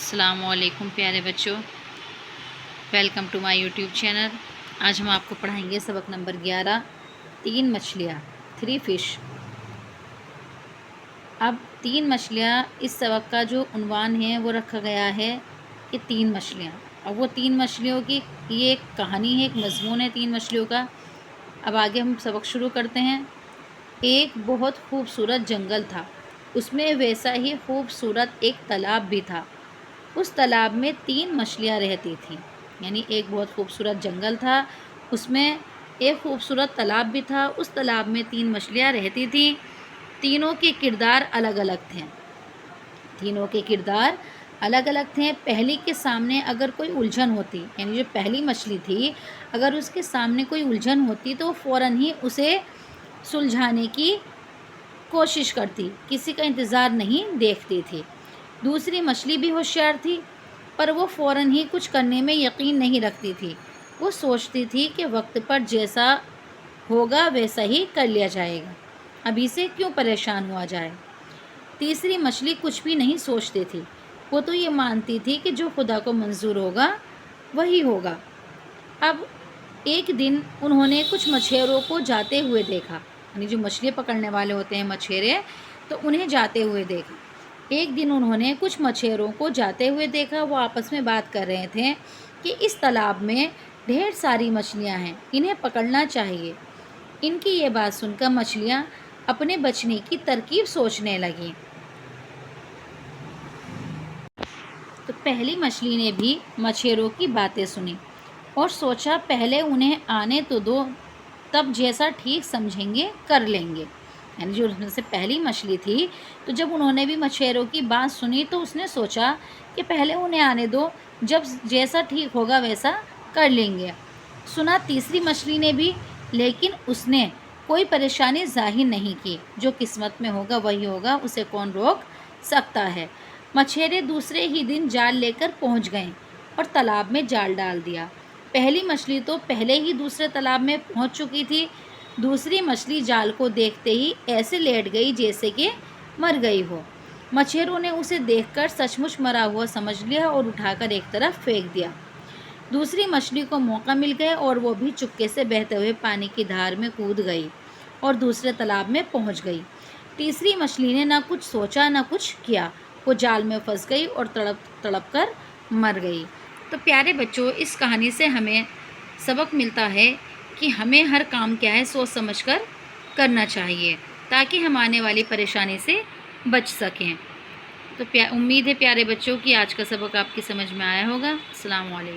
السلام علیکم پیارے بچوں، welcome to my YouTube channel. آج ہم آپ کو پڑھائیں گے سبق نمبر 11، 3 مچھلیاں، 3 فش۔ اب 3 مچھلیاں، اس سبق کا جو عنوان ہے وہ رکھا گیا ہے کہ 3 مچھلیاں۔ اب وہ 3 مچھلیوں کی یہ ایک کہانی ہے، ایک مضمون ہے 3 مچھلیوں کا۔ اب آگے ہم سبق شروع کرتے ہیں۔ ایک بہت خوبصورت جنگل تھا، اس میں ویسا ہی خوبصورت ایک تالاب بھی تھا۔ اس تالاب میں 3 مچھلیاں رہتی تھیں، یعنی ایک بہت خوبصورت جنگل تھا، اس میں ایک خوبصورت تالاب بھی تھا، اس تالاب میں 3 مچھلیاں رہتی تھیں۔ تینوں کے کردار الگ الگ تھے، تینوں کے کردار الگ الگ تھے۔ پہلی کے سامنے اگر کوئی الجھن ہوتی، یعنی جو پہلی مچھلی تھی، اگر اس کے سامنے کوئی الجھن ہوتی تو فوراً ہی اسے سلجھانے کی کوشش کرتی، کسی کا انتظار نہیں دیکھتی تھی۔ دوسری مچھلی بھی ہوشیار تھی، پر وہ فوراً ہی کچھ کرنے میں یقین نہیں رکھتی تھی۔ وہ سوچتی تھی کہ وقت پر جیسا ہوگا ویسا ہی کر لیا جائے گا، ابھی سے کیوں پریشان ہوا جائے۔ تیسری مچھلی کچھ بھی نہیں سوچتی تھی، وہ تو یہ مانتی تھی کہ جو خدا کو منظور ہوگا وہی ہوگا۔ اب ایک دن انہوں نے کچھ مچھیروں کو جاتے ہوئے دیکھا، یعنی جو مچھلی پکڑنے والے ہوتے ہیں مچھیرے، تو انہیں جاتے ہوئے دیکھا۔ ایک دن انہوں نے کچھ مچھیروں کو جاتے ہوئے دیکھا، وہ آپس میں بات کر رہے تھے کہ اس تالاب میں ڈھیر ساری مچھلیاں ہیں، انہیں پکڑنا چاہیے۔ ان کی یہ بات سن کر مچھلیاں اپنے بچنے کی ترکیب سوچنے لگیں۔ تو پہلی مچھلی نے بھی مچھیروں کی باتیں سنی اور سوچا پہلے انہیں آنے تو دو، تب جیسا ٹھیک سمجھیں گے کر لیں گے۔ یعنی جو ان سے پہلی مچھلی تھی، تو جب انہوں نے بھی مچھیروں کی بات سنی تو اس نے سوچا کہ پہلے انہیں آنے دو، جب جیسا ٹھیک ہوگا ویسا کر لیں گے۔ سنا تیسری مچھلی نے بھی، لیکن اس نے کوئی پریشانی ظاہر نہیں کی، جو قسمت میں ہوگا وہی ہوگا، اسے کون روک سکتا ہے۔ مچھیرے دوسرے ہی دن جال لے کر پہنچ گئیں اور تالاب میں جال ڈال دیا۔ پہلی مچھلی تو پہلے ہی دوسرے تالاب میں پہنچ چکی تھی، دوسری مچھلی جال کو دیکھتے ہی ایسے لیٹ گئی جیسے کہ مر گئی ہو۔ مچھیروں نے اسے دیکھ کر سچ مچ مرا ہوا سمجھ لیا اور اٹھا کر ایک طرف پھینک دیا۔ دوسری مچھلی کو موقع مل گیا اور وہ بھی چپکے سے بہتے ہوئے پانی کی دھار میں کود گئی اور دوسرے تالاب میں پہنچ گئی۔ تیسری مچھلی نے نہ کچھ سوچا نہ کچھ کیا، وہ جال میں پھنس گئی اور تڑپ تڑپ کر مر گئی۔ تو پیارے بچوں، اس کہانی سے ہمیں سبق ملتا ہے کہ ہمیں ہر کام کیا ہے سوچ سمجھ کر کرنا چاہیے، تاکہ ہم آنے والی پریشانی سے بچ سکیں۔ تو امید ہے پیارے بچوں کہ آج کا سبق آپ کی سمجھ میں آیا ہوگا۔ السلام علیکم۔